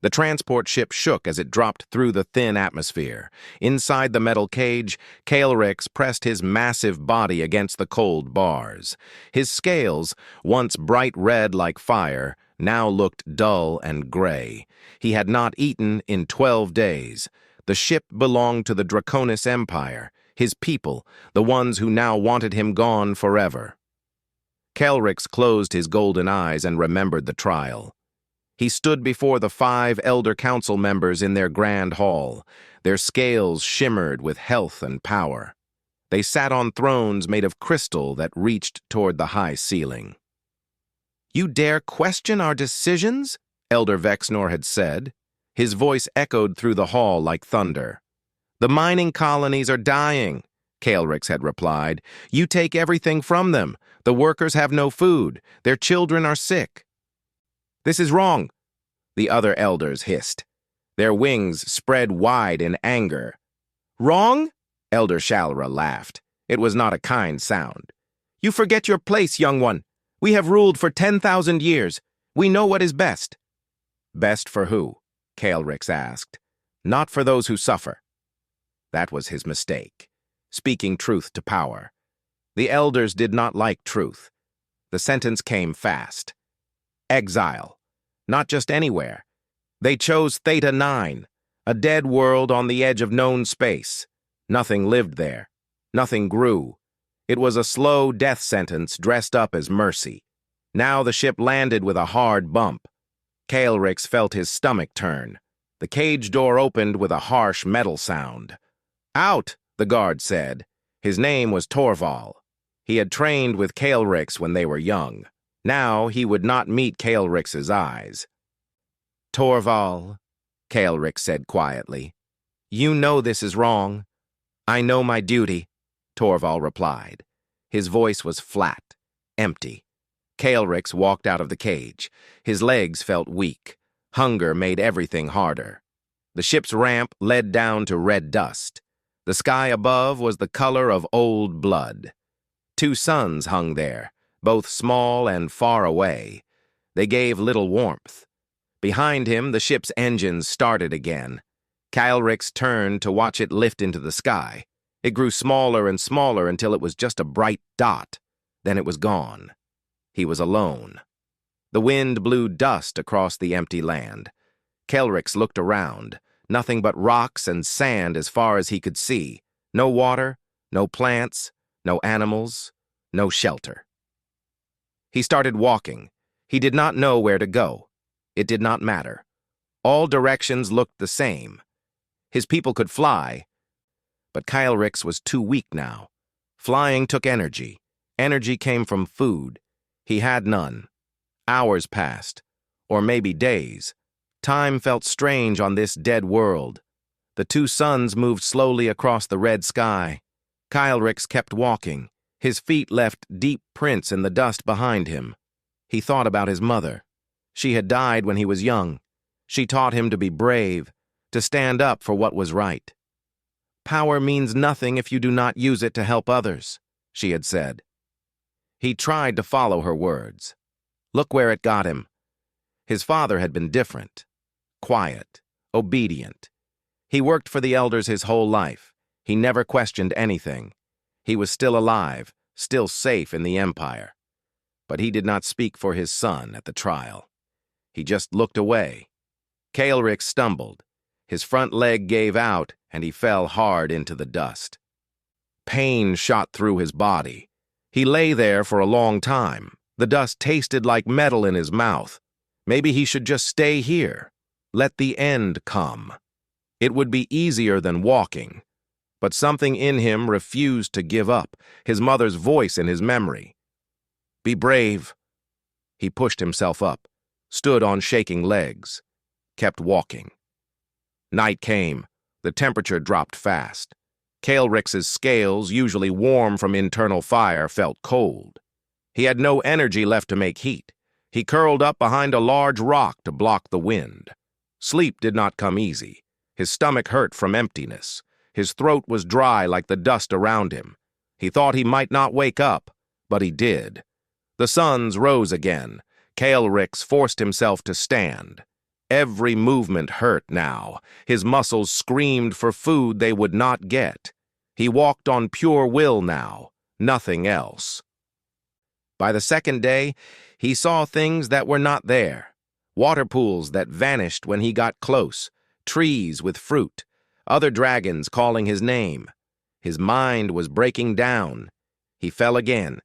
The transport ship shook as it dropped through the thin atmosphere. Inside the metal cage, Caelrix pressed his massive body against the cold bars. His scales, once bright red like fire, now looked dull and gray. He had not eaten in 12 days. The ship belonged to the Draconis Empire, his people, the ones who now wanted him gone forever. Caelrix closed his golden eyes and remembered the trial. He stood before the 5 Elder Council members in their grand hall. Their scales shimmered with health and power. They sat on thrones made of crystal that reached toward the high ceiling. "You dare question our decisions?" Elder Vexnor had said. His voice echoed through the hall like thunder. "The mining colonies are dying," Caelrix had replied. "You take everything from them. The workers have no food. Their children are sick." "This is wrong," the other elders hissed. Their wings spread wide in anger. "Wrong?" Elder Shalra laughed. It was not a kind sound. "You forget your place, young one. We have ruled for 10,000 years. We know what is best." "Best for who?" Caelrix asked. "Not for those who suffer." That was his mistake, speaking truth to power. The elders did not like truth. The sentence came fast. Exile. Not just anywhere. They chose Theta 9, a dead world on the edge of known space. Nothing lived there. Nothing grew. It was a slow death sentence dressed up as mercy. Now the ship landed with a hard bump. Caelrix felt his stomach turn. The cage door opened with a harsh metal sound. "Out," the guard said. His name was Torval. He had trained with Caelrix when they were young. Now he would not meet Caelrix's eyes. "Torval," Caelrix said quietly, "you know this is wrong." "I know my duty," Torval replied. His voice was flat, empty. Caelrix walked out of the cage. His legs felt weak. Hunger made everything harder. The ship's ramp led down to red dust. The sky above was the color of old blood. 2 suns hung there, both small and far away. They gave little warmth. Behind him, the ship's engines started again. Caelrix turned to watch it lift into the sky. It grew smaller and smaller until it was just a bright dot. Then it was gone. He was alone. The wind blew dust across the empty land. Caelrix looked around. Nothing but rocks and sand as far as he could see. No water, no plants, no animals, no shelter. He started walking. He did not know where to go. It did not matter. All directions looked the same. His people could fly, but Caelrix was too weak now. Flying took energy. Energy came from food. He had none. Hours passed, or maybe days. Time felt strange on this dead world. The 2 suns moved slowly across the red sky. Caelrix kept walking. His feet left deep prints in the dust behind him. He thought about his mother. She had died when he was young. She taught him to be brave, to stand up for what was right. "Power means nothing if you do not use it to help others," she had said. He tried to follow her words. Look where it got him. His father had been different. Quiet, obedient. He worked for the elders his whole life. He never questioned anything. He was still alive, still safe in the Empire. But he did not speak for his son at the trial. He just looked away. Caelrix stumbled. His front leg gave out, and he fell hard into the dust. Pain shot through his body. He lay there for a long time. The dust tasted like metal in his mouth. Maybe he should just stay here. Let the end come. It would be easier than walking. But something in him refused to give up, his mother's voice in his memory. "Be brave." He pushed himself up, stood on shaking legs, kept walking. Night came. The temperature dropped fast. Caelrix's scales, usually warm from internal fire, felt cold. He had no energy left to make heat. He curled up behind a large rock to block the wind. Sleep did not come easy. His stomach hurt from emptiness. His throat was dry like the dust around him. He thought he might not wake up, but he did. The suns rose again. Caelrix forced himself to stand. Every movement hurt now. His muscles screamed for food they would not get. He walked on pure will now, nothing else. By the second day, he saw things that were not there. Water pools that vanished when he got close, trees with fruit, other dragons calling his name. His mind was breaking down. He fell again.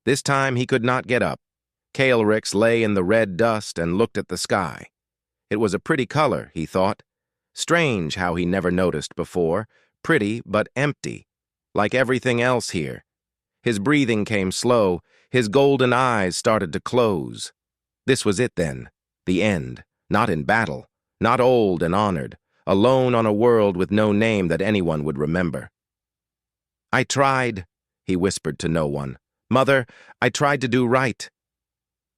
This time he could not get up. Caelrix lay in the red dust and looked at the sky. It was a pretty color, he thought. Strange how he never noticed before. Pretty but empty, like everything else here. His breathing came slow. His golden eyes started to close. This was it then, the end. Not in battle, not old and honored, alone on a world with no name that anyone would remember. "I tried," he whispered to no one. "Mother, I tried to do right."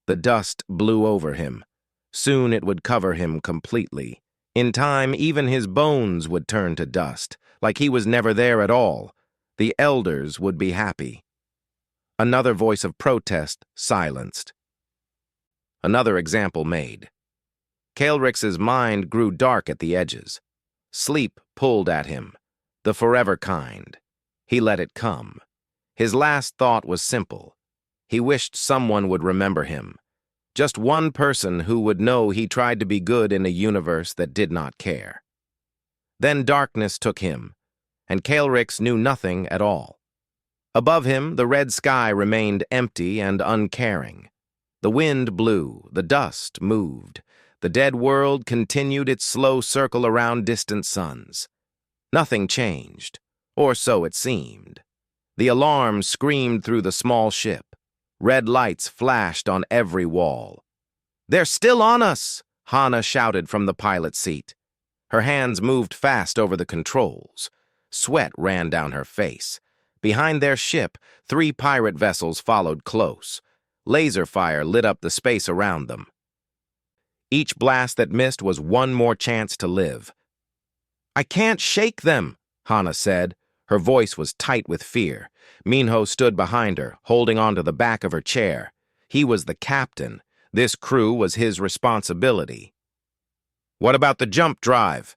The dust blew over him. Soon it would cover him completely. In time, even his bones would turn to dust, like he was never there at all. The elders would be happy. Another voice of protest silenced. Another example made. Caelrix's mind grew dark at the edges. Sleep pulled at him, the forever kind. He let it come. His last thought was simple. He wished someone would remember him. Just one person who would know he tried to be good in a universe that did not care. Then darkness took him, and Caelrix knew nothing at all. Above him, the red sky remained empty and uncaring. The wind blew, the dust moved. The dead world continued its slow circle around distant suns. Nothing changed, or so it seemed. The alarm screamed through the small ship. Red lights flashed on every wall. "They're still on us!" Hana shouted from the pilot's seat. Her hands moved fast over the controls. Sweat ran down her face. Behind their ship, 3 pirate vessels followed close. Laser fire lit up the space around them. Each blast that missed was one more chance to live. "I can't shake them," Hana said. Her voice was tight with fear. Minho stood behind her, holding onto the back of her chair. He was the captain. This crew was his responsibility. "What about the jump drive?"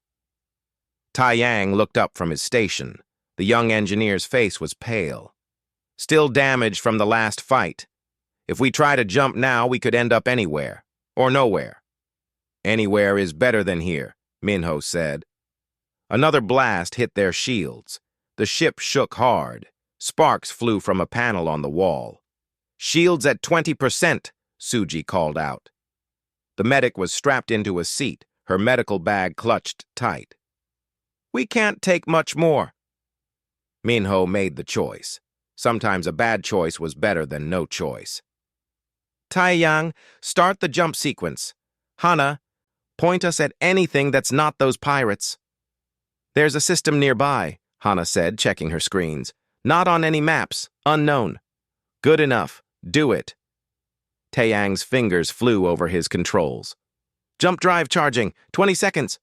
Tai Yang looked up from his station. The young engineer's face was pale. "Still damaged from the last fight. If we try to jump now, we could end up anywhere. Or nowhere." "Anywhere is better than here," Minho said. Another blast hit their shields. The ship shook hard. Sparks flew from a panel on the wall. "Shields at 20%, Suji called out. The medic was strapped into a seat, her medical bag clutched tight. "We can't take much more." Minho made the choice. Sometimes a bad choice was better than no choice. "Taiyang, start the jump sequence. Hana, point us at anything that's not those pirates." "There's a system nearby," Hana said, checking her screens. "Not on any maps. Unknown." "Good enough. Do it." Taeyang's fingers flew over his controls. "Jump drive charging. 20 seconds."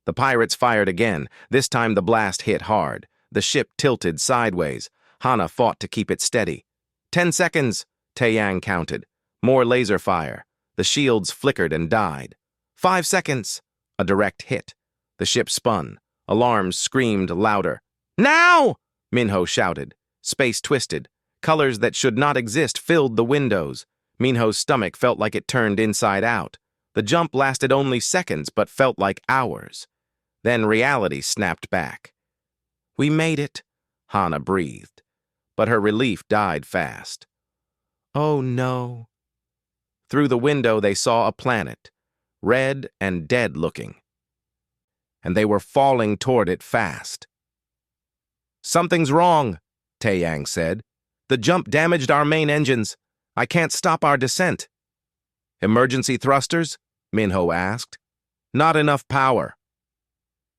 The pirates fired again. This time the blast hit hard. The ship tilted sideways. Hana fought to keep it steady. 10 seconds, Taeyang counted. More laser fire. The shields flickered and died. 5 seconds. A direct hit. The ship spun. Alarms screamed louder. "Now!" Minho shouted. Space twisted. Colors that should not exist filled the windows. Minho's stomach felt like it turned inside out. The jump lasted only seconds, but felt like hours. Then reality snapped back. "We made it," Hana breathed. But her relief died fast. "Oh no." Through the window they saw a planet, red and dead-looking. And they were falling toward it fast. "Something's wrong," Taeyang said. "The jump damaged our main engines. I can't stop our descent." "Emergency thrusters?" Minho asked. "Not enough power."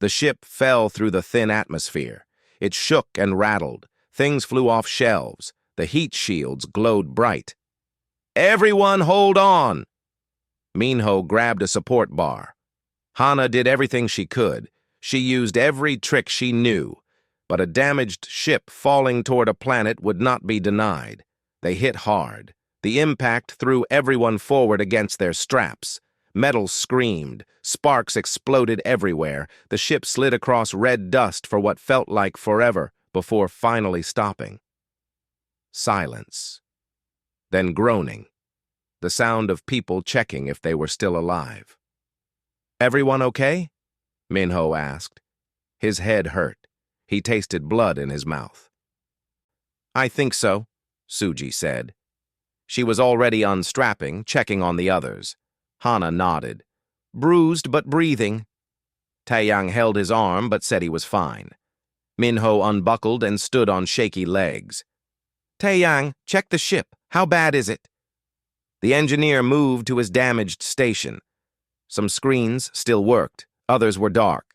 The ship fell through the thin atmosphere. It shook and rattled. Things flew off shelves. The heat shields glowed bright. "Everyone hold on!" Minho grabbed a support bar. Hana did everything she could. She used every trick she knew. But a damaged ship falling toward a planet would not be denied. They hit hard. The impact threw everyone forward against their straps. Metal screamed. Sparks exploded everywhere. The ship slid across red dust for what felt like forever before finally stopping. Silence. Then groaning. The sound of people checking if they were still alive. "Everyone okay?" Minho asked. His head hurt. He tasted blood in his mouth. "I think so," Suji said. She was already unstrapping, checking on the others. Hana nodded. "Bruised but breathing." Taeyang held his arm but said he was fine. Minho unbuckled and stood on shaky legs. "Taeyang, check the ship. How bad is it?" The engineer moved to his damaged station. Some screens still worked. Others were dark.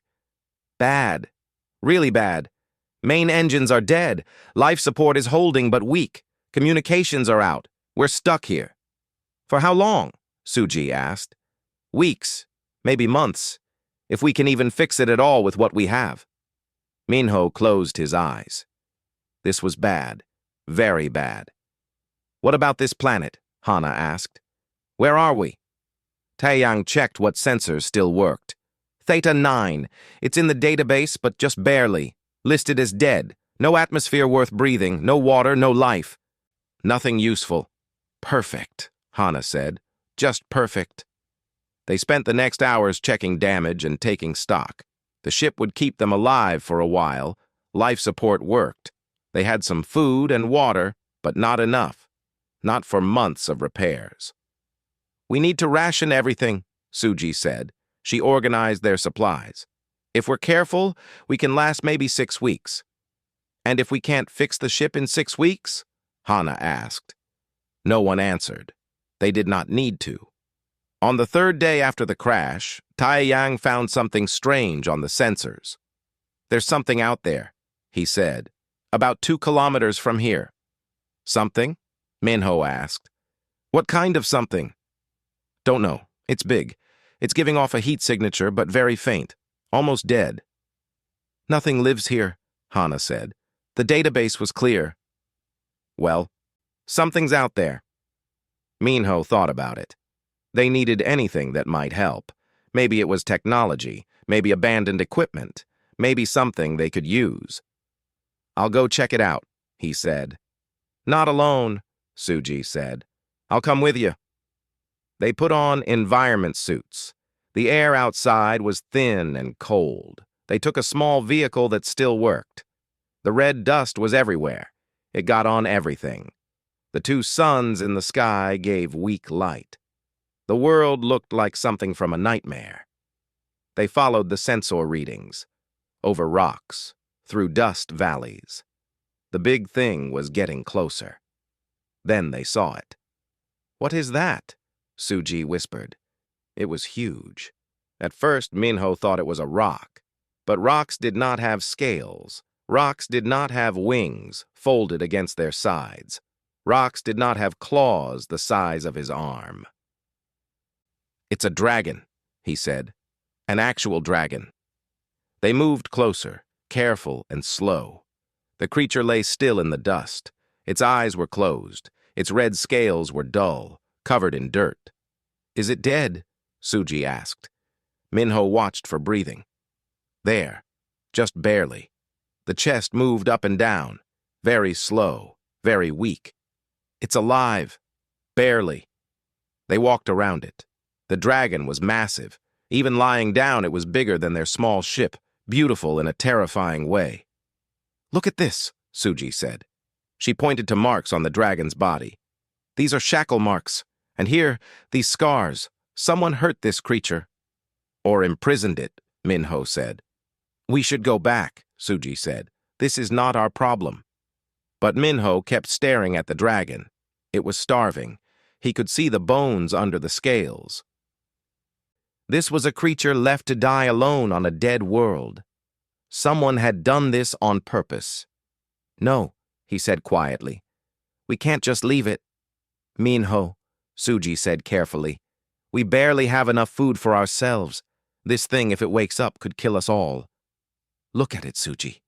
"Bad. Really bad. Main engines are dead. Life support is holding but weak. Communications are out. We're stuck here." "For how long?" Suji asked. "Weeks. Maybe months. If we can even fix it at all with what we have." Minho closed his eyes. This was bad. Very bad. "What about this planet?" Hana asked. "Where are we?" Taeyang checked what sensors still worked. "Theta 9. It's in the database, but just barely. Listed as dead. No atmosphere worth breathing. No water, no life. Nothing useful." "Perfect," Hana said. "Just perfect." They spent the next hours checking damage and taking stock. The ship would keep them alive for a while. Life support worked. They had some food and water, but not enough. Not for months of repairs. "We need to ration everything," Suji said. She organized their supplies. "If we're careful, we can last maybe 6 weeks." "And if we can't fix the ship in 6 weeks?" Hana asked. No one answered. They did not need to. On the 3rd day after the crash, Taeyang found something strange on the sensors. "There's something out there," he said. "About 2 kilometers from here." "Something?" Minho asked. "What kind of something?" "Don't know. It's big. It's giving off a heat signature, but very faint. Almost dead." "Nothing lives here," Hana said. "The database was clear." "Well, something's out there." Minho thought about it. They needed anything that might help. Maybe it was technology, maybe abandoned equipment, maybe something they could use. "I'll go check it out," he said. "Not alone," Suji said. "I'll come with you." They put on environment suits. The air outside was thin and cold. They took a small vehicle that still worked. The red dust was everywhere. It got on everything. The 2 suns in the sky gave weak light. The world looked like something from a nightmare. They followed the sensor readings. Over rocks, through dust valleys. The big thing was getting closer. Then they saw it. "What is that?" Suji whispered. It was huge. At first, Minho thought it was a rock. But rocks did not have scales. Rocks did not have wings folded against their sides. Rocks did not have claws the size of his arm. "It's a dragon," he said. "An actual dragon." They moved closer, careful and slow. The creature lay still in the dust. Its eyes were closed. Its red scales were dull, covered in dirt. "Is it dead?" Suji asked. Minho watched for breathing. There, just barely. The chest moved up and down, very slow, very weak. "It's alive. Barely." They walked around it. The dragon was massive. Even lying down, it was bigger than their small ship, beautiful in a terrifying way. "Look at this," Suji said. She pointed to marks on the dragon's body. "These are shackle marks. And here, these scars. Someone hurt this creature." "Or imprisoned it," Minho said. "We should go back," Suji said. "This is not our problem." But Minho kept staring at the dragon. It was starving. He could see the bones under the scales. This was a creature left to die alone on a dead world. Someone had done this on purpose. "No," he said quietly. "We can't just leave it." "Minho," Suji said carefully. "We barely have enough food for ourselves. This thing, if it wakes up, could kill us all." "Look at it, Suji.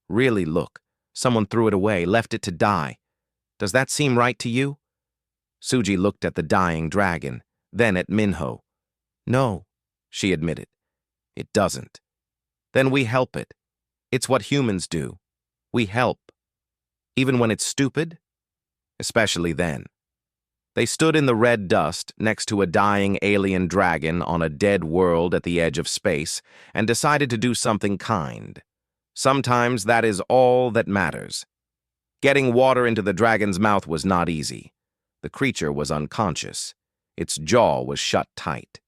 Really look. Someone threw it away, left it to die. Does that seem right to you?" Suji looked at the dying dragon, then at Minho. No, she admitted. It doesn't. Then we help it. It's what humans do. We help. Even when it's stupid? Especially then. They stood in the red dust next to a dying alien dragon on a dead world at the edge of space and decided to do something kind. Sometimes that is all that matters. Getting water into the dragon's mouth was not easy. The creature was unconscious. Its jaw was shut tight.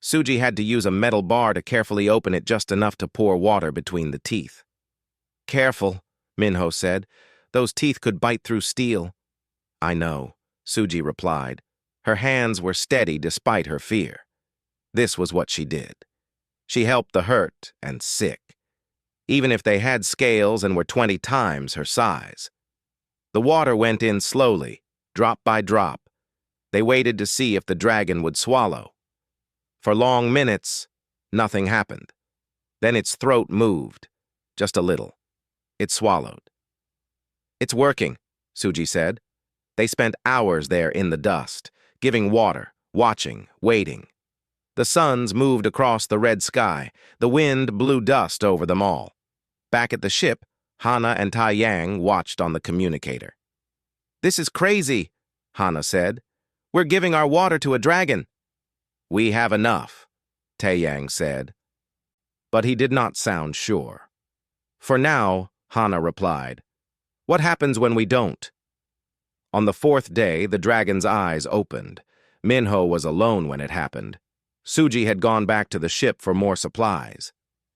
Suji had to use a metal bar to carefully open it just enough to pour water between the teeth. "Careful," Minho said. "Those teeth could bite through steel." "I know," Suji replied. Her hands were steady despite her fear. This was what she did. She helped the hurt and sick, even if they had scales and were 20 times her size. The water went in slowly, drop by drop. They waited to see if the dragon would swallow. For long minutes, nothing happened. Then its throat moved, just a little. It swallowed. "It's working," Suji said. They spent hours there in the dust, giving water, watching, waiting. The suns moved across the red sky. The wind blew dust over them all. Back at the ship, Hana and Tai Yang watched on the communicator. "This is crazy," Hana said. "We're giving our water to a dragon." "We have enough," Tai Yang said. But he did not sound sure. "For now," Hana replied. "What happens when we don't?" On the 4th day, the dragon's eyes opened. Minho was alone when it happened. Suji had gone back to the ship for more supplies.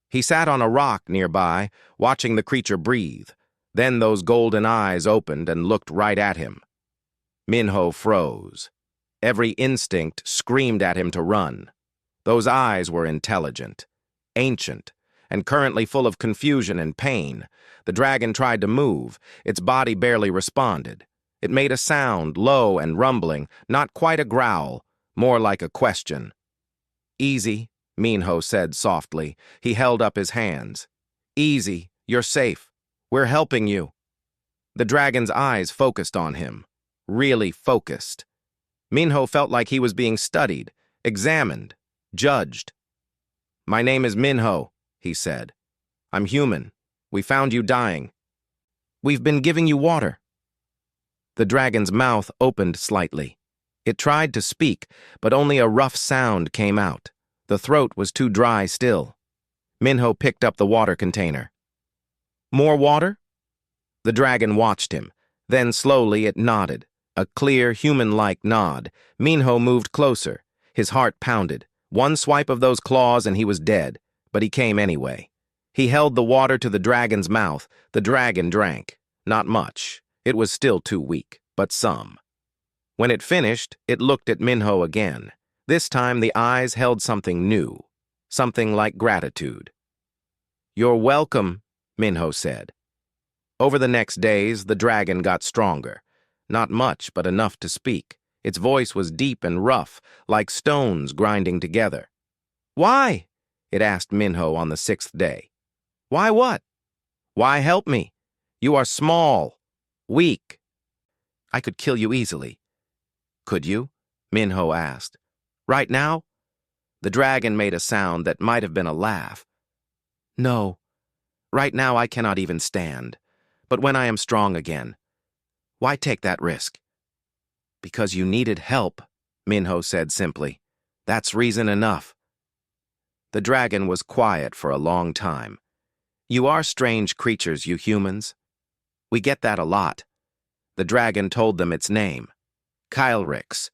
He sat on a rock nearby, watching the creature breathe. Then those golden eyes opened and looked right at him. Minho froze. Every instinct screamed at him to run. Those eyes were intelligent, ancient, and currently full of confusion and pain. The dragon tried to move. Its body barely responded. It made a sound, low and rumbling, not quite a growl, more like a question. "Easy," Minho said softly. He held up his hands. "Easy, you're safe. We're helping you." The dragon's eyes focused on him. Really focused. Minho felt like he was being studied, examined, judged. "My name is Minho," he said. "I'm human. We found you dying. We've been giving you water." The dragon's mouth opened slightly. It tried to speak, but only a rough sound came out. The throat was too dry still. Minho picked up the water container. "More water?" The dragon watched him. Then slowly it nodded. A clear, human-like nod. Minho moved closer. His heart pounded. One swipe of those claws and he was dead, but he came anyway. He held the water to the dragon's mouth. The dragon drank. Not much. It was still too weak, but some. When it finished, it looked at Minho again. This time the eyes held something new, something like gratitude. "You're welcome," Minho said. Over the next days, the dragon got stronger. Not much, but enough to speak. Its voice was deep and rough, like stones grinding together. "Why?" it asked Minho on the 6th day. "Why what?" "Why help me? You are small, weak. I could kill you easily." "Could you?" Minho asked. "Right now?" The dragon made a sound that might have been a laugh. "No. Right now I cannot even stand. But when I am strong again, why take that risk?" "Because you needed help," Minho said simply. "That's reason enough." The dragon was quiet for a long time. "You are strange creatures, you humans. We get that a lot." The dragon told them its name. Kylrix.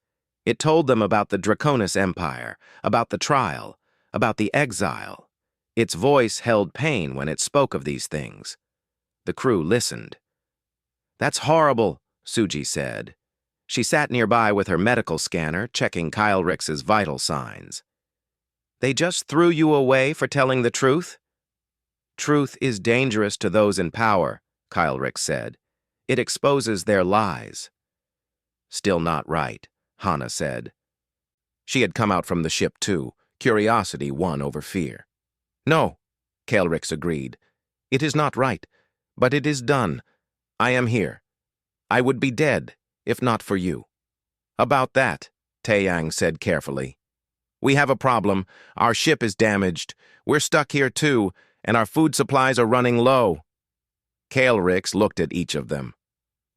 It told them about the Draconis Empire, about the trial, about the exile. Its voice held pain when it spoke of these things. The crew listened. "That's horrible," Suji said. She sat nearby with her medical scanner, checking Kylrix's vital signs. "They just threw you away for telling the truth?" "Truth is dangerous to those in power," Kylrix said. "It exposes their lies." "Still not right," Hana said. She had come out from the ship too. Curiosity won over fear. "No," Kylrix agreed. "It is not right, but it is done. I am here. I would be dead, if not for you." "About that," Taeyang said carefully. We have a problem. Our ship is damaged. We're stuck here too, and our food supplies are running low. Kael'rix looked at each of them.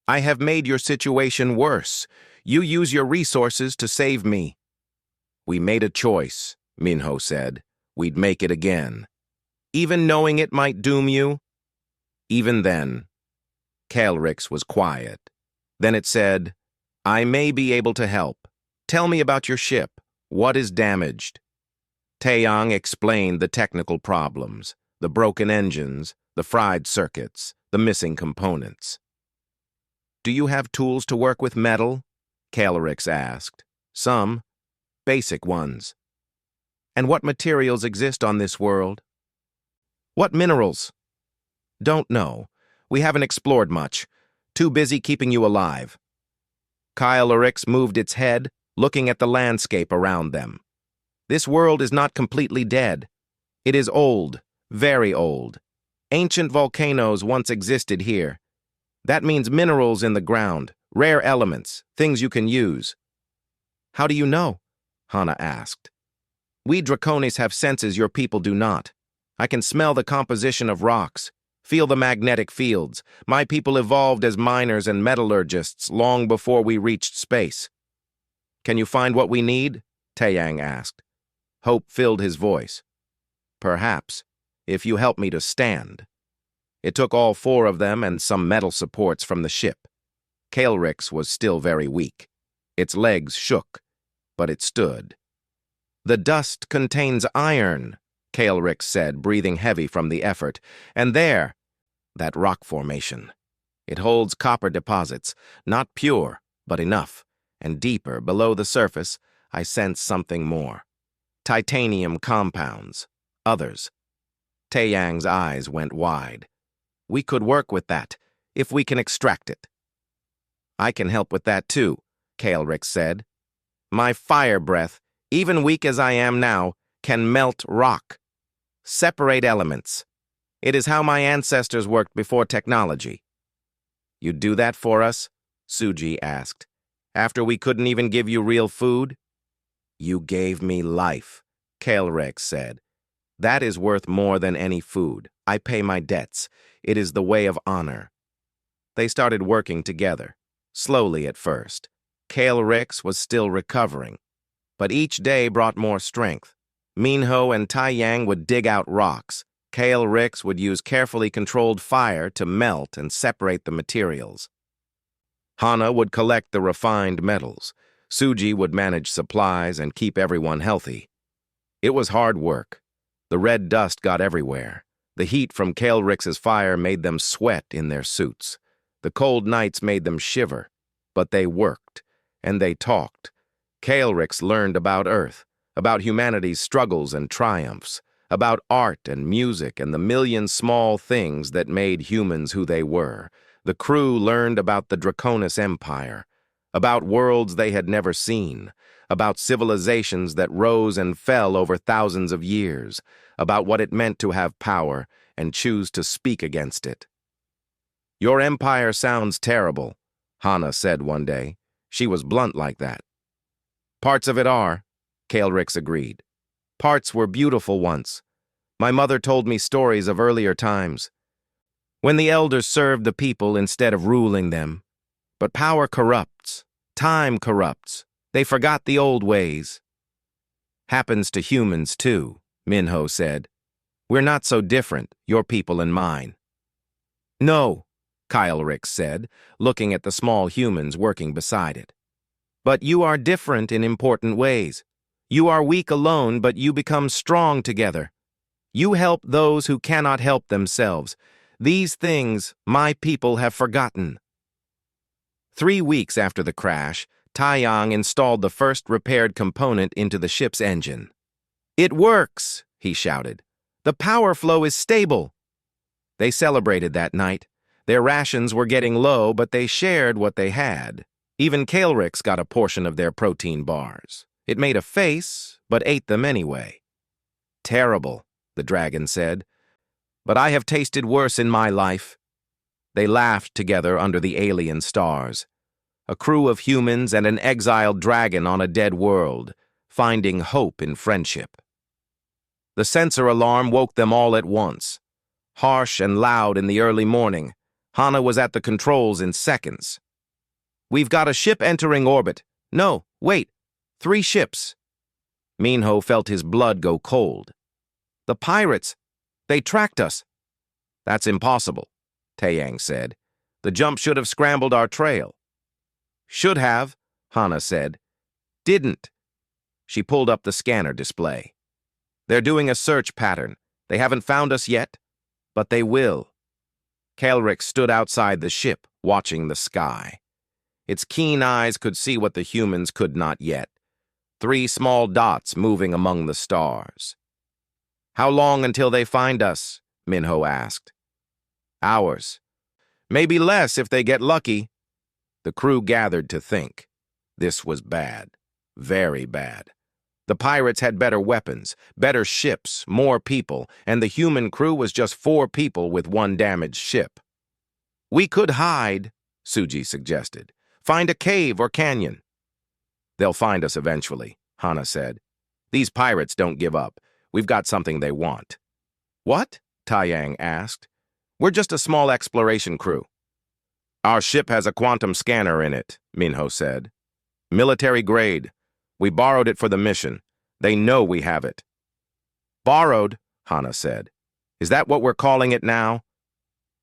I have made your situation worse. You use your resources to save me. We made a choice, Minho said. We'd make it again. Even knowing it might doom you? Even then. Kael'rix was quiet. Then it said, I may be able to help. Tell me about your ship. What is damaged? Taeyang explained the technical problems, the broken engines, the fried circuits, the missing components. Do you have tools to work with metal? Kael'rix asked. Some. Basic ones. And what materials exist on this world? What minerals? Don't know. We haven't explored much. Too busy keeping you alive. Kael'rix moved its head, looking at the landscape around them. This world is not completely dead. It is old, very old. Ancient volcanoes once existed here. That means minerals in the ground, rare elements, things you can use. How do you know? Hana asked. We Draconis have senses your people do not. I can smell the composition of rocks, feel the magnetic fields. My people evolved as miners and metallurgists long before we reached space. Can you find what we need? Taeyang asked. Hope filled his voice. Perhaps, if you help me to stand. It took all 4 of them and some metal supports from the ship. Kael'rix was still very weak. Its legs shook, but it stood. The dust contains iron, Kael'rix said, breathing heavy from the effort. And there, that rock formation. It holds copper deposits, not pure, but enough. And deeper, below the surface, I sense something more. Titanium compounds. Others. Taeyang's eyes went wide. We could work with that, if we can extract it. I can help with that too, Kael'rix said. My fire breath, even weak as I am now, can melt rock. Separate elements. It is how my ancestors worked before technology. You'd do that for us? Suji asked. After we couldn't even give you real food? You gave me life, Kael'rix said. That is worth more than any food. I pay my debts. It is the way of honor. They started working together, slowly at first. Kael'rix was still recovering, but each day brought more strength. Minho and Taeyang would dig out rocks. Kael'rix would use carefully controlled fire to melt and separate the materials. Hana would collect the refined metals. Suji would manage supplies and keep everyone healthy. It was hard work. The red dust got everywhere. The heat from Kael'rix's fire made them sweat in their suits. The cold nights made them shiver. But they worked, and they talked. Kael'rix learned about Earth, about humanity's struggles and triumphs, about art and music and the million small things that made humans who they were. The crew learned about the Draconis Empire, about worlds they had never seen, about civilizations that rose and fell over thousands of years, about what it meant to have power and choose to speak against it. Your empire sounds terrible, Hana said one day. She was blunt like that. Parts of it are, Kael'rix agreed. Parts were beautiful once. My mother told me stories of earlier times, when the elders served the people instead of ruling them. But power corrupts. Time corrupts. They forgot the old ways. Happens to humans, too, Minho said. We're not so different, your people and mine. No, Kael'rix said, looking at the small humans working beside it. But you are different in important ways. You are weak alone, but you become strong together. You help those who cannot help themselves. These things my people have forgotten. 3 weeks after the crash, Taeyang installed the first repaired component into the ship's engine. It works, he shouted. The power flow is stable. They celebrated that night. Their rations were getting low, but they shared what they had. Even Kael'rix got a portion of their protein bars. It made a face, but ate them anyway. Terrible, the dragon said. But I have tasted worse in my life. They laughed together under the alien stars. A crew of humans and an exiled dragon on a dead world. finding hope in friendship. The sensor alarm woke them all at once. Harsh and loud in the early morning, Hana was at the controls in seconds. "We've got a ship entering orbit. No, wait, 3 ships." Minho felt his blood go cold. "The pirates, they tracked us." "That's impossible," Taeyang said. "The jump should have scrambled our trail." "Should have," Hana said. "Didn't." She pulled up the scanner display. "They're doing a search pattern. They haven't found us yet, but they will." Kael'ric stood outside the ship, watching the sky. Its keen eyes could see what the humans could not yet. 3 small dots moving among the stars. "How long until they find us?" Minho asked. "Hours. Maybe less if they get lucky." The crew gathered to think. This was bad. Very bad. The pirates had better weapons, better ships, more people, and the human crew was just 4 people with 1 damaged ship. "We could hide," Suji suggested. "Find a cave or canyon." "They'll find us eventually," Hana said. "These pirates don't give up. We've got something they want." "What?" Taeyang asked. "We're just a small exploration crew." "Our ship has a quantum scanner in it," Minho said. "Military grade. We borrowed it for the mission. They know we have it." "Borrowed," Hana said. "Is that what we're calling it now?"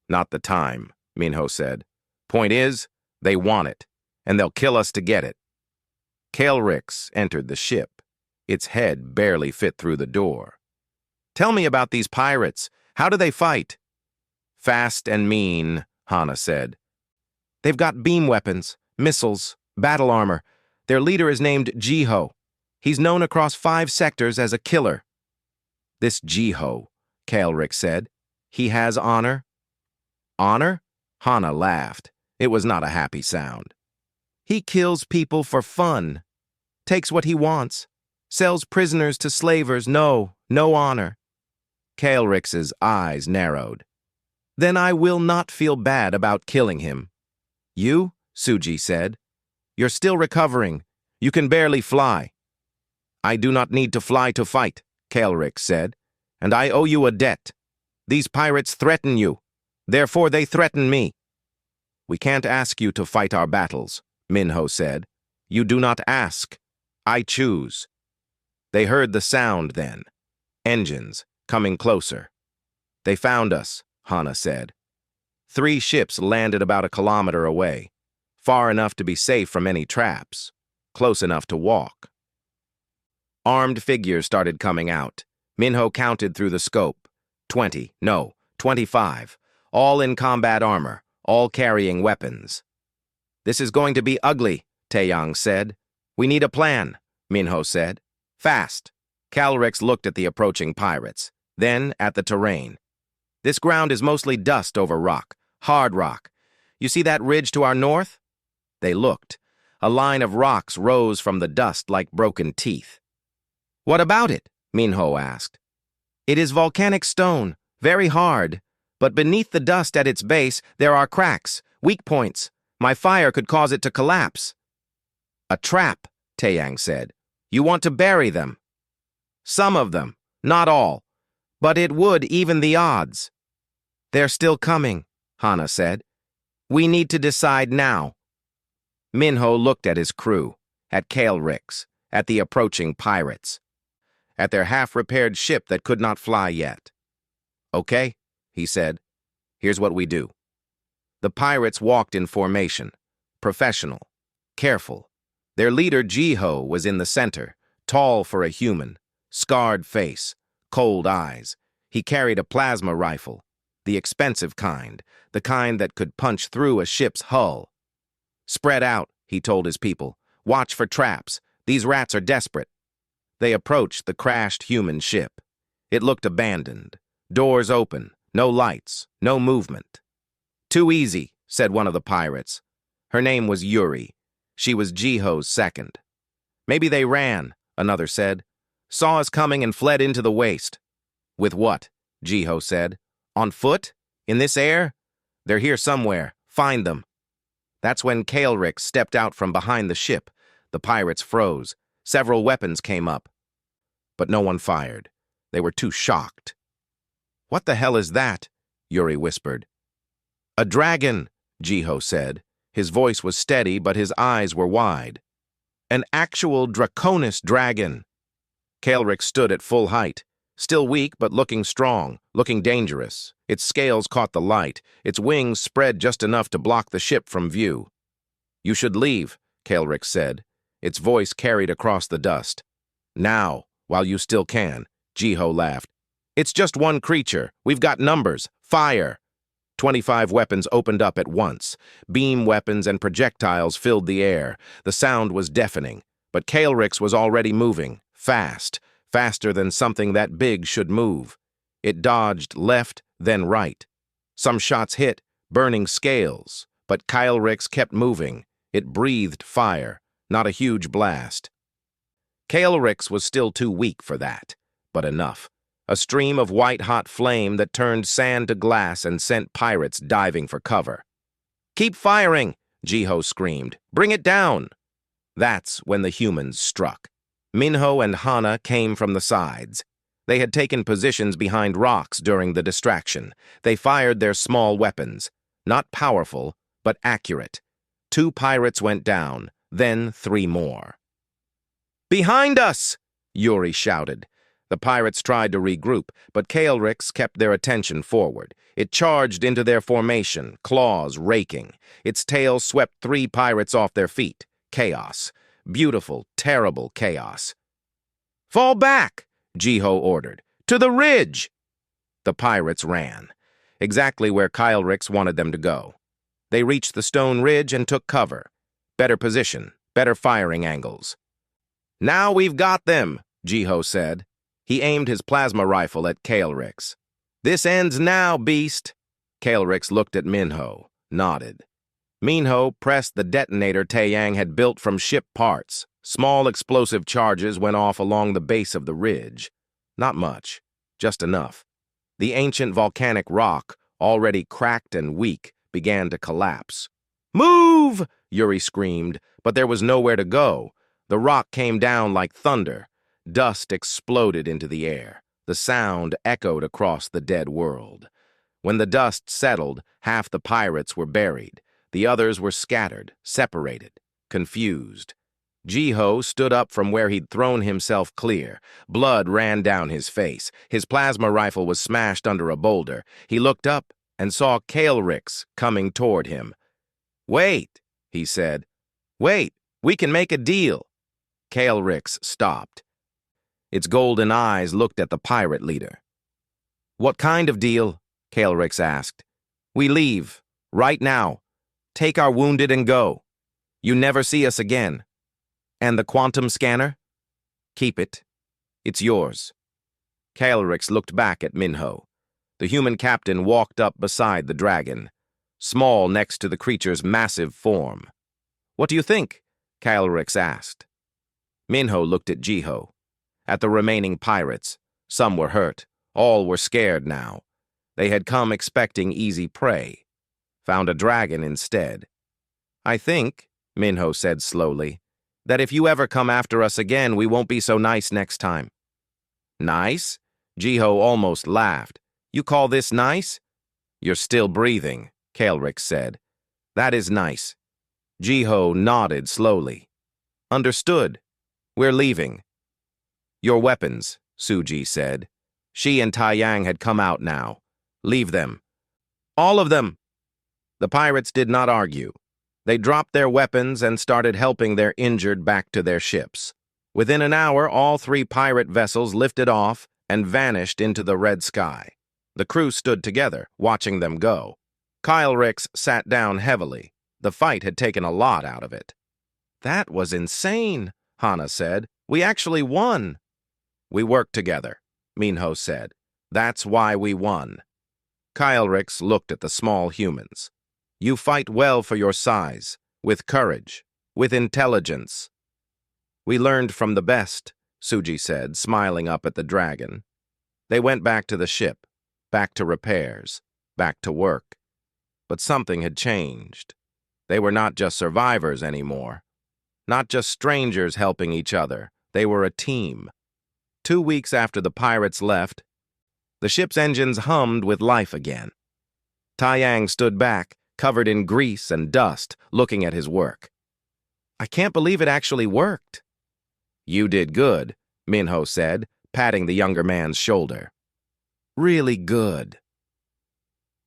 "Not the time," Minho said. "Point is, they want it, and they'll kill us to get it." Kael'ric entered the ship. Its head barely fit through the door. "Tell me about these pirates. How do they fight?" "Fast and mean," Hana said. "They've got beam weapons, missiles, battle armor. Their leader is named Jiho. He's known across 5 sectors as a killer." "This Jiho," Kael'ric said. "He has honor?" "Honor?" Hana laughed. It was not a happy sound. "He kills people for fun. Takes what he wants. Sells prisoners to slavers. No honor." Kael'ric's eyes narrowed. "Then I will not feel bad about killing him." "You?" Suji said. "You're still recovering. You can barely fly." "I do not need to fly to fight," Kael'ric said. "And I owe you a debt. These pirates threaten you. Therefore they threaten me." "We can't ask you to fight our battles," Minho said. "You do not ask. I choose." They heard the sound then. Engines, coming closer. "They found us," Hana said. 3 ships landed about a kilometer away, far enough to be safe from any traps, close enough to walk. Armed figures started coming out. Minho counted through the scope. 20, no, 25, all in combat armor, all carrying weapons. "This is going to be ugly," Taeyang said. "We need a plan," Minho said. "Fast." Kael'ric looked at the approaching pirates, then at the terrain. "This ground is mostly dust over rock, hard rock. You see that ridge to our north?" They looked. A line of rocks rose from the dust like broken teeth. "What about it?" Minho asked. "It is volcanic stone, very hard. But beneath the dust at its base, there are cracks, weak points. My fire could cause it to collapse." "A trap," Taeyang said. "You want to bury them." "Some of them, not all. But it would even the odds." "They're still coming," Hana said. "We need to decide now." Minho looked at his crew, at Kael'ric, at the approaching pirates, at their half-repaired ship that could not fly yet. "Okay," he said. "Here's what we do." The pirates walked in formation, professional, careful. Their leader, Jiho, was in the center, tall for a human, scarred face, cold eyes. He carried a plasma rifle, the expensive kind, the kind that could punch through a ship's hull. "Spread out," he told his people. "Watch for traps. These rats are desperate." They approached the crashed human ship. It looked abandoned. Doors open, no lights, no movement. "Too easy," said one of the pirates. Her name was Yuri. She was Jiho's second. "Maybe they ran," another said. "Saw us coming and fled into the waste." "With what?" Jiho said. "On foot? In this air? They're here somewhere. Find them." That's when Kael'ric stepped out from behind the ship. The pirates froze. Several weapons came up, but no one fired. They were too shocked. "What the hell is that?" Yuri whispered. "A dragon," Jiho said. His voice was steady, but his eyes were wide. "An actual draconis dragon." Kael'rix stood at full height, still weak but looking strong, looking dangerous. Its scales caught the light, its wings spread just enough to block the ship from view. "You should leave," Kael'rix said. Its voice carried across the dust. "Now, while you still can," Jiho laughed. "It's just one creature. We've got numbers. Fire!" 25 weapons opened up at once. Beam weapons and projectiles filled the air. The sound was deafening, but Kael'rix was already moving, fast, faster than something that big should move. It dodged left, then right. Some shots hit, burning scales, but Kael'rix kept moving. It breathed fire, not a huge blast. Kael'rix was still too weak for that, but enough. A stream of white-hot flame that turned sand to glass and sent pirates diving for cover. "Keep firing!" Jiho screamed. "Bring it down!" That's when the humans struck. Minho and Hana came from the sides. They had taken positions behind rocks during the distraction. They fired their small weapons. Not powerful, but accurate. 2 pirates went down, then 3 more. "Behind us!" Yuri shouted. The pirates tried to regroup, but Kael'rix kept their attention forward. It charged into their formation, claws raking. Its tail swept 3 pirates off their feet. Chaos. Beautiful, terrible chaos. "Fall back!" Jiho ordered. "To the ridge!" The pirates ran, exactly where Kael'rix wanted them to go. They reached the stone ridge and took cover. Better position, better firing angles. "Now we've got them," Jiho said. He aimed his plasma rifle at Kael'rix. "This ends now, beast." Kael'rix looked at Minho, nodded. Minho pressed the detonator Taeyang had built from ship parts. Small explosive charges went off along the base of the ridge. Not much, just enough. The ancient volcanic rock, already cracked and weak, began to collapse. "Move!" Yuri screamed, but there was nowhere to go. The rock came down like thunder. Dust exploded into the air. The sound echoed across the dead world. When the dust settled, half the pirates were buried. The others were scattered, separated, confused. Jiho stood up from where he'd thrown himself clear. Blood ran down his face. His plasma rifle was smashed under a boulder. He looked up and saw Kael'rix coming toward him. "Wait," he said. "Wait, we can make a deal." Kael'rix stopped. Its golden eyes looked at the pirate leader. "What kind of deal?" Kael'rix asked. "We leave, right now. Take our wounded and go. You never see us again. And the quantum scanner? Keep it. It's yours." Kael'rix looked back at Minho. The human captain walked up beside the dragon, small next to the creature's massive form. "What do you think?" Kael'rix asked. Minho looked at Jiho, at the remaining pirates. Some were hurt. All were scared now. They had come expecting easy prey. Found a dragon instead. "I think," Minho said slowly, "that if you ever come after us again, we won't be so nice next time." "Nice?" Jiho almost laughed. "You call this nice?" "You're still breathing," Kael'rix said. "That is nice." Jiho nodded slowly. "Understood. We're leaving." "Your weapons," Suji said. She and Taeyang had come out now. "Leave them." "All of them!" The pirates did not argue. They dropped their weapons and started helping their injured back to their ships. Within an hour, all 3 pirate vessels lifted off and vanished into the red sky. The crew stood together, watching them go. Kael'rix sat down heavily. The fight had taken a lot out of it. "That was insane," Hana said. "We actually won." "We worked together," Minho said. "That's why we won." Kael'rix looked at the small humans. "You fight well for your size, with courage, with intelligence." "We learned from the best," Suji said, smiling up at the dragon. They went back to the ship, back to repairs, back to work. But something had changed. They were not just survivors anymore. Not just strangers helping each other, They were a team. 2 weeks after the pirates left, the ship's engines hummed with life again. Taiyang stood back, covered in grease and dust, looking at his work. "I can't believe it actually worked." "You did good," Minho said, patting the younger man's shoulder. "Really good."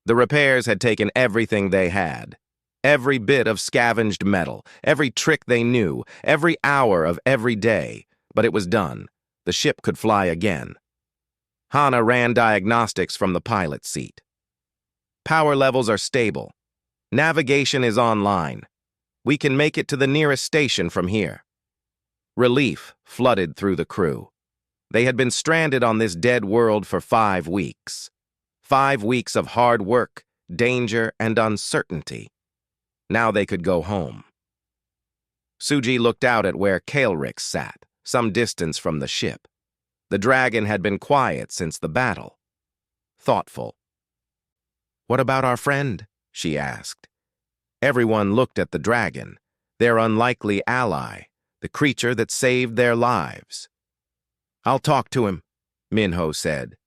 The repairs had taken everything they had. Every bit of scavenged metal, every trick they knew, every hour of every day, but it was done. The ship could fly again. Hana ran diagnostics from the pilot's seat. "Power levels are stable. Navigation is online. We can make it to the nearest station from here." Relief flooded through the crew. They had been stranded on this dead world for 5 weeks. 5 weeks of hard work, danger, and uncertainty. Now they could go home. Suji looked out at where Kaelrix sat, some distance from the ship. The dragon had been quiet since the battle. Thoughtful. "What about our friend?" she asked. Everyone looked at the dragon, their unlikely ally, the creature that saved their lives. "I'll talk to him," Minho said.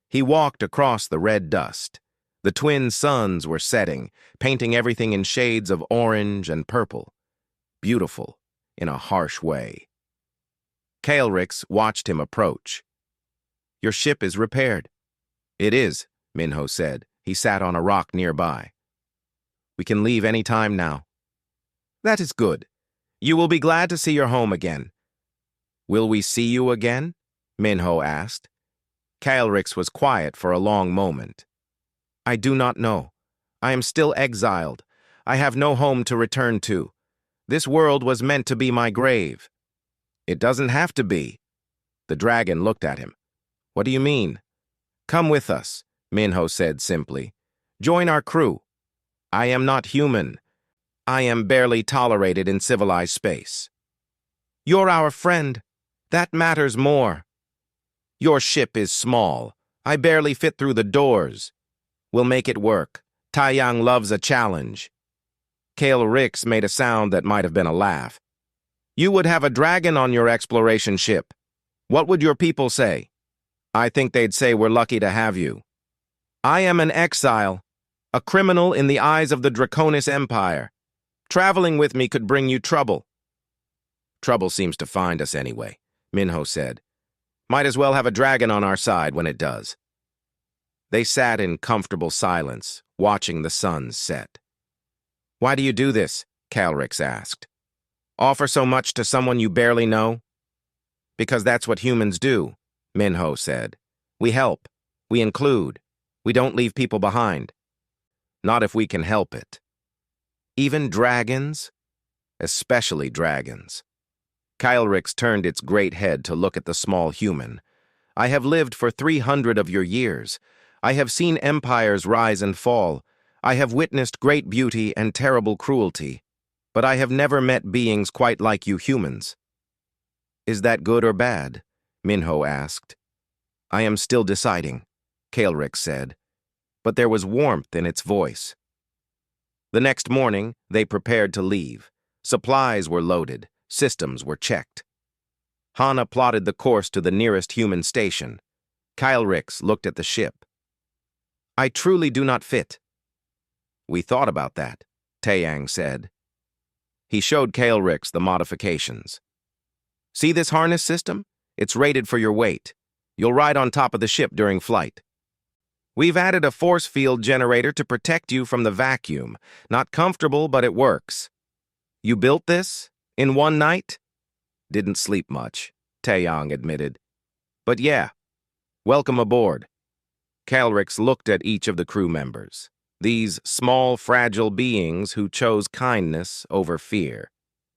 He walked across the red dust. The twin suns were setting, painting everything in shades of orange and purple. Beautiful, in a harsh way. Kaelrix watched him approach. "Your ship is repaired." "It is," Minho said. He sat on a rock nearby. "We can leave any time now." "That is good. You will be glad to see your home again." "Will we see you again?" Minho asked. Kaelrix was quiet for a long moment. "I do not know. I am still exiled. I have no home to return to. This world was meant to be my grave." "It doesn't have to be." The dragon looked at him. "What do you mean?" "Come with us," Minho said simply. "Join our crew. I am not human. I am barely tolerated in civilized space." "You're our friend. That matters more." "Your ship is small. I barely fit through the doors." "We'll make it work. Taiyang loves a challenge." Kaelrix made a sound that might have been a laugh. "You would have a dragon on your exploration ship. What would your people say?" "I think they'd say we're lucky to have you." "I am an exile, a criminal in the eyes of the Draconis Empire. Traveling with me could bring you trouble." "Trouble seems to find us anyway," Minho said. "Might as well have a dragon on our side when it does." They sat in comfortable silence, watching the sun set. "Why do you do this?" Kaelrix asked. "Offer so much to someone you barely know?" "Because that's what humans do," Minho said. "We help. We include. We don't leave people behind. Not if we can help it." "Even dragons?" "Especially dragons." Kaelrix turned its great head to look at the small human. "I have lived for 300 of your years. I have seen empires rise and fall. I have witnessed great beauty and terrible cruelty. But I have never met beings quite like you humans." "Is that good or bad?" Minho asked. "I am still deciding," Kaelrix said. But there was warmth in its voice. The next morning, they prepared to leave. Supplies were loaded. Systems were checked. Hana plotted the course to the nearest human station. Kaelrix looked at the ship. "I truly do not fit." "We thought about that," Taiyang said. He showed Kaelrix the modifications. "See this harness system? It's rated for your weight. You'll ride on top of the ship during flight. We've added a force field generator to protect you from the vacuum. Not comfortable, but it works." "You built this? In one night?" "Didn't sleep much," Taeyang admitted. "But yeah, welcome aboard." Kaelrix looked at each of the crew members. These small, fragile beings who chose kindness over fear,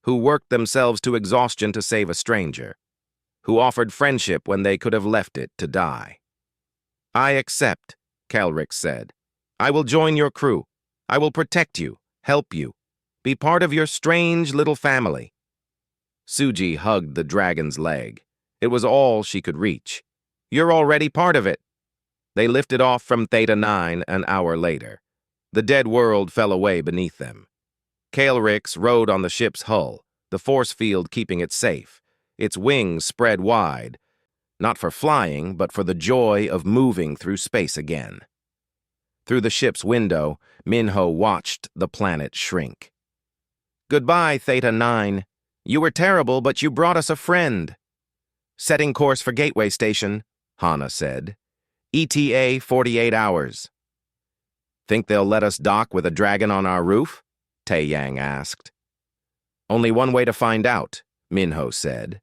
who worked themselves to exhaustion to save a stranger, who offered friendship when they could have left it to die. "I accept," Kaelrix said. "I will join your crew. I will protect you, help you, be part of your strange little family." Suji hugged the dragon's leg. It was all she could reach. "You're already part of it." They lifted off from Theta 9 an hour later. The dead world fell away beneath them. Kaelrix rode on the ship's hull, the force field keeping it safe. its wings spread wide, not for flying, but for the joy of moving through space again. Through the ship's window, Minho watched the planet shrink. "Goodbye, Theta 9. You were terrible, but you brought us a friend." "Setting course for Gateway Station," Hana said. "ETA 48 hours. "Think they'll let us dock with a dragon on our roof?" Tae-Yang asked. "Only one way to find out," Minho said.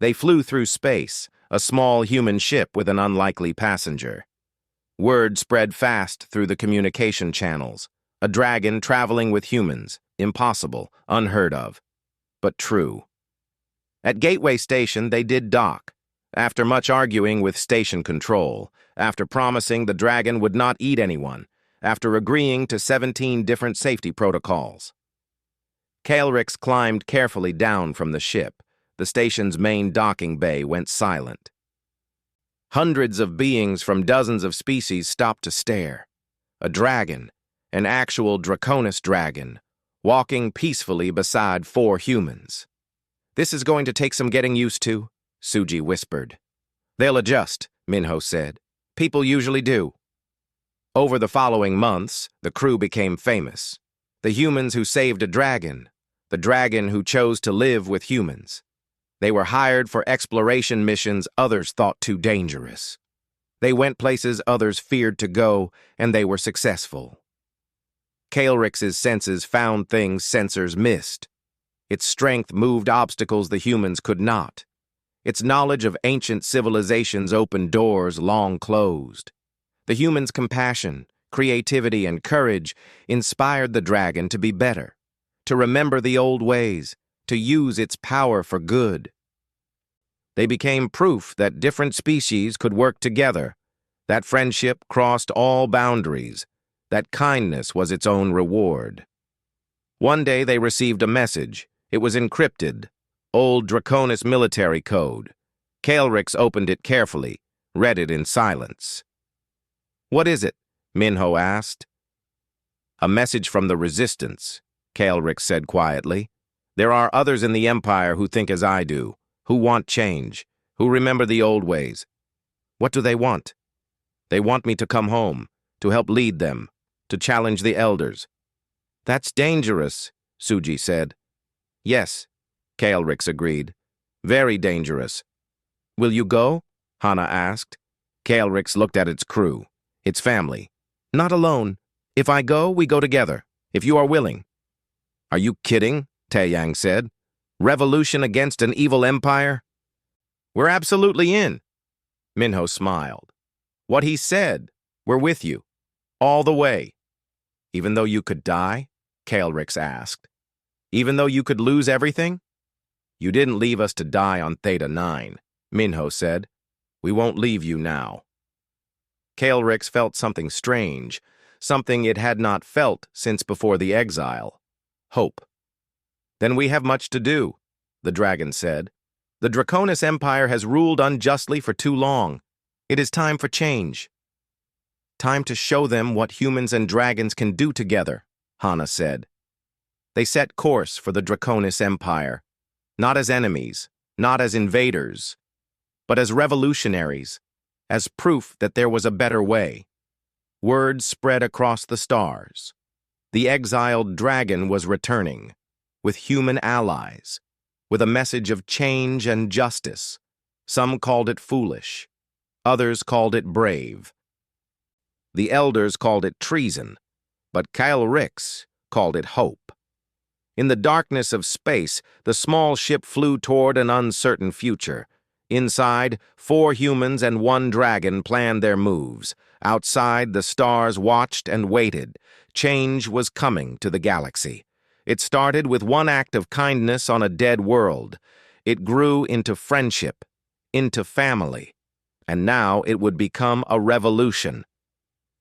They flew through space, a small human ship with an unlikely passenger. Word spread fast through the communication channels. A dragon traveling with humans. Impossible, unheard of, but true. At Gateway Station, they did dock, after much arguing with station control, after promising the dragon would not eat anyone, after agreeing to 17 different safety protocols. Kaelrix climbed carefully down from the ship. The station's main docking bay went silent. Hundreds of beings from dozens of species stopped to stare. A dragon, an actual Draconis dragon, walking peacefully beside 4 humans. "This is going to take some getting used to," Suji whispered. "They'll adjust," Minho said. "People usually do." Over the following months, the crew became famous. The humans who saved a dragon, the dragon who chose to live with humans. They were hired for exploration missions others thought too dangerous. They went places others feared to go, and they were successful. Kaelrix's senses found things sensors missed. Its strength moved obstacles the humans could not. Its knowledge of ancient civilizations opened doors long closed. The humans' compassion, creativity, and courage inspired the dragon to be better, to remember the old ways, to use its power for good. They became proof that different species could work together, that friendship crossed all boundaries, that kindness was its own reward. One day they received a message. It was encrypted, old Draconis military code. Kaelrix opened it carefully, read it in silence. "What is it?" Minho asked. "A message from the Resistance," Kaelrix said quietly. "There are others in the Empire who think as I do, who want change, who remember the old ways. What do they want? They want me to come home, to help lead them, to challenge the elders." "That's dangerous," Suji said. "Yes," Kaelrix agreed. "Very dangerous." "Will you go?" Hana asked. Kaelrix looked at its crew, its family. "Not alone. If I go, we go together, if you are willing." "Are you kidding?" Tae-Yang said. "Revolution against an evil empire?" "We're absolutely in." Minho smiled. "What he said, we're with you. All the way." "Even though you could die?" Kaelrix asked. "Even though you could lose everything?" "You didn't leave us to die on Theta 9, Minho said. "We won't leave you now." Kaelrix felt something strange, something it had not felt since before the exile. Hope. "Then we have much to do," the dragon said. "The Draconis Empire has ruled unjustly for too long. It is time for change." "Time to show them what humans and dragons can do together," Hana said. They set course for the Draconis Empire, not as enemies, not as invaders, but as revolutionaries, as proof that there was a better way. Word spread across the stars. The exiled dragon was returning, with human allies, with a message of change and justice. Some called it foolish. Others called it brave. The elders called it treason, but Kaelrix called it hope. In the darkness of space, the small ship flew toward an uncertain future. Inside, 4 humans and 1 dragon planned their moves. Outside, the stars watched and waited. Change was coming to the galaxy. It started with one act of kindness on a dead world. It grew into friendship, into family. And now it would become a revolution.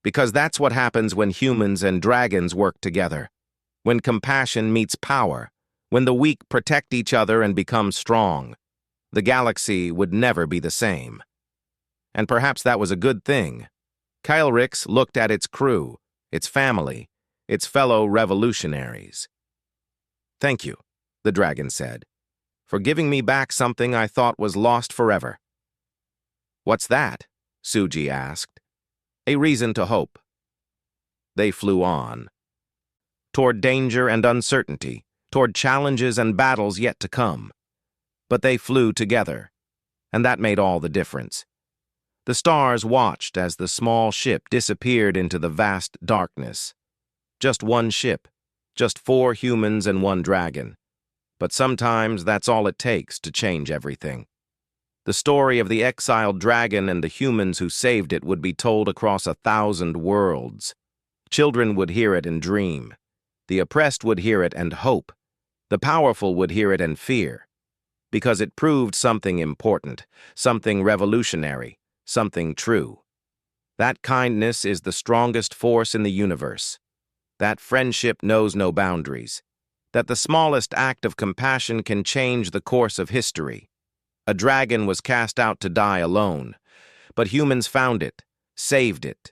Because that's what happens when humans and dragons work together. When compassion meets power, when the weak protect each other and become strong, the galaxy would never be the same. And perhaps that was a good thing. Kaelrix looked at its crew, its family, its fellow revolutionaries. "Thank you," the dragon said. for giving me back something I thought was lost forever." "What's that?" Suji asked. "A reason to hope." They flew on. Toward danger and uncertainty, toward challenges and battles yet to come. But they flew together, and that made all the difference. The stars watched as the small ship disappeared into the vast darkness. Just one ship, just 4 humans and 1 dragon. But sometimes that's all it takes to change everything. The story of the exiled dragon and the humans who saved it would be told across 1,000 worlds. Children would hear it and dream. The oppressed would hear it and hope. The powerful would hear it and fear. Because it proved something important, something revolutionary, something true. That kindness is the strongest force in the universe. That friendship knows no boundaries. That the smallest act of compassion can change the course of history. A dragon was cast out to die alone, but humans found it, saved it,